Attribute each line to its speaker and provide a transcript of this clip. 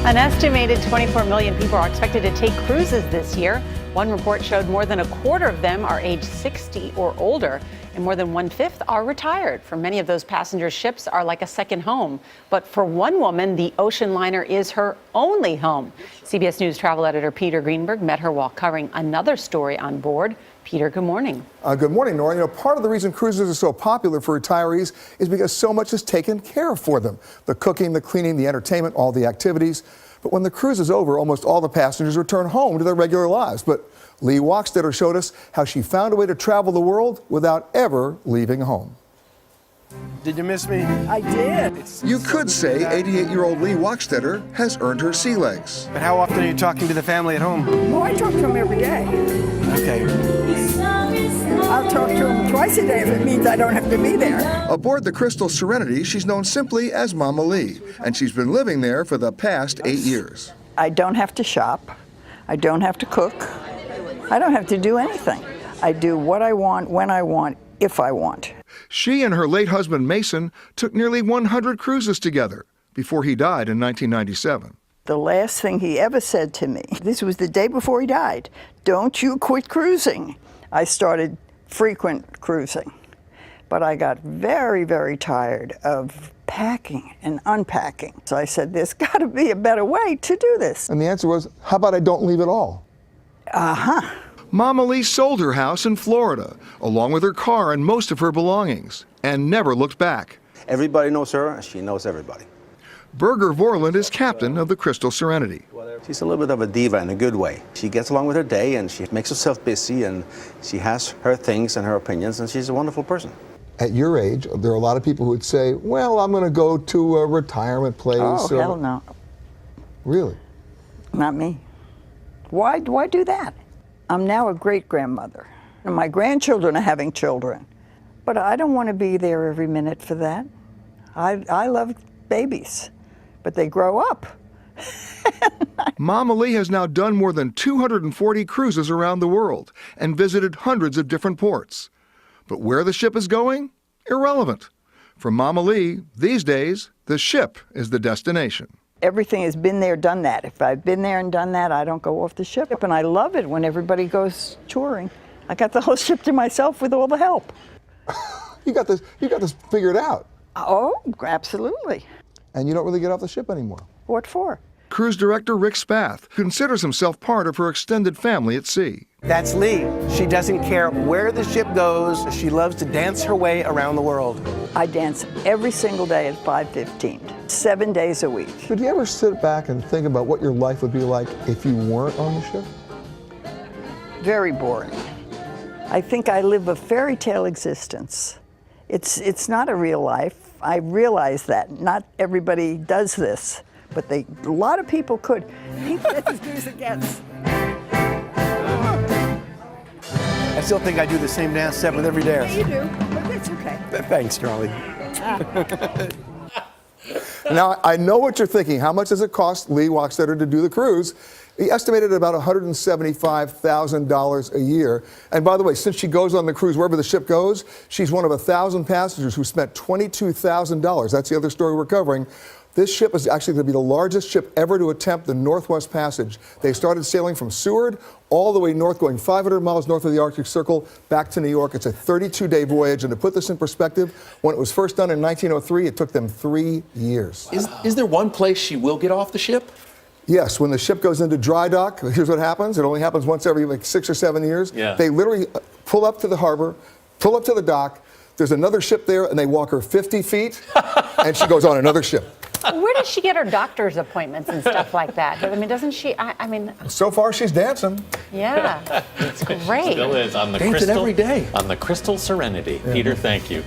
Speaker 1: An estimated 24 million people are expected to take cruises this year. One report showed more than a quarter of them are age 60 or older, and more than one-fifth are retired. For many of those passengers, ships are like a second home. But for one woman, the ocean liner is her only home. CBS News travel editor Peter Greenberg met her while covering another story on board. Peter, good morning.
Speaker 2: Good morning, Nora. You know, part of the reason cruises are so popular for retirees is because so much is taken care of for them. The cooking, the cleaning, the entertainment, all the activities. But when the cruise is over, almost all the passengers return home to their regular lives. But Lee Wachstetter showed us how she found a way to travel the world without ever leaving home.
Speaker 3: Did you miss me?
Speaker 4: I did.
Speaker 2: You could say 88-year-old Lee Wachstetter has earned her sea legs.
Speaker 3: But how often are you talking to the family at home?
Speaker 4: Oh, I talk to him every day.
Speaker 3: Okay.
Speaker 4: I'll talk to him twice a day if it means I don't have to be there.
Speaker 2: Aboard the Crystal Serenity, she's known simply as Mama Lee, and she's been living there for the past 8 years.
Speaker 4: I don't have to shop. I don't have to cook. I don't have to do anything. I do what I want, when I want, if I want.
Speaker 2: She and her late husband Mason took nearly 100 cruises together before he died in 1997.
Speaker 4: The last thing he ever said to me, this was the day before he died, "Don't you quit cruising." I started frequent cruising, but I got very, very tired of packing and unpacking. So I said, there's got to be a better way to do this.
Speaker 2: And the answer was, how about I don't leave at all? Mama Lee sold her house in Florida, along with her car and most of her belongings, and never looked back.
Speaker 5: Everybody knows her, and she knows everybody.
Speaker 2: Berger Vorland is captain of the Crystal Serenity.
Speaker 5: She's a little bit of a diva in a good way. She gets along with her day, and she makes herself busy, and she has her things and her opinions, and she's a wonderful person.
Speaker 2: At your age, there are a lot of people who would say, well, I'm going to go to a retirement place.
Speaker 4: Oh, hell no.
Speaker 2: Really?
Speaker 4: Not me. Why do I do that? I'm now a great-grandmother, and my grandchildren are having children. But I don't want to be there every minute for that. I love babies, but they grow up.
Speaker 2: Mama Lee has now done more than 240 cruises around the world and visited hundreds of different ports. But where the ship is going? Irrelevant. For Mama Lee, these days, the ship is the destination.
Speaker 4: Everything has been there, done that. If I've been there and done that, I don't go off the ship. And I love it when everybody goes touring. I got the whole ship to myself with all the help.
Speaker 2: You got this figured out.
Speaker 4: Oh, absolutely.
Speaker 2: And you don't really get off the ship anymore.
Speaker 4: What for?
Speaker 2: Cruise director Rick Spath considers himself part of her extended family at sea.
Speaker 3: That's Lee. She doesn't care where the ship goes. She loves to dance her way around the world.
Speaker 4: I dance every single day at 5:15, 7 days a week.
Speaker 2: Did you ever sit back and think about what your life would be like if you weren't on the ship?
Speaker 4: Very boring. I think I live a fairy tale existence. It's not a real life. I realize that. Not everybody does this, but a lot of people could. That's as good as it gets.
Speaker 3: I still think I do the same dance step with every dance.
Speaker 4: Yeah, you do, but that's okay.
Speaker 3: Thanks, Charlie.
Speaker 2: Now, I know what you're thinking. How much does it cost Lee Wachstetter to do the cruise? He estimated about $175,000 a year. And by the way, since she goes on the cruise wherever the ship goes, she's one of 1,000 passengers who spent $22,000. That's the other story we're covering. This ship is actually going to be the largest ship ever to attempt the Northwest Passage. They started sailing from Seward all the way north, going 500 miles north of the Arctic Circle, back to New York. It's a 32-day voyage. And to put this in perspective, when it was first done in 1903, it took them 3 years.
Speaker 6: Is there one place she will get off the ship?
Speaker 2: Yes, when the ship goes into dry dock, here's what happens. It only happens once every 6 or 7 years.
Speaker 6: Yeah.
Speaker 2: They literally pull up to the harbor, pull up to the dock. There's another ship there, and they walk her 50 feet, and she goes on another ship.
Speaker 1: Where does she get her doctor's appointments and stuff like that? I mean, doesn't she? I mean,
Speaker 2: So far, she's dancing.
Speaker 1: yeah, it's great.
Speaker 6: Still is on the
Speaker 3: Dancing
Speaker 6: Crystal
Speaker 3: every day.
Speaker 6: on the Crystal Serenity.
Speaker 2: Yeah.
Speaker 6: Peter, thank you.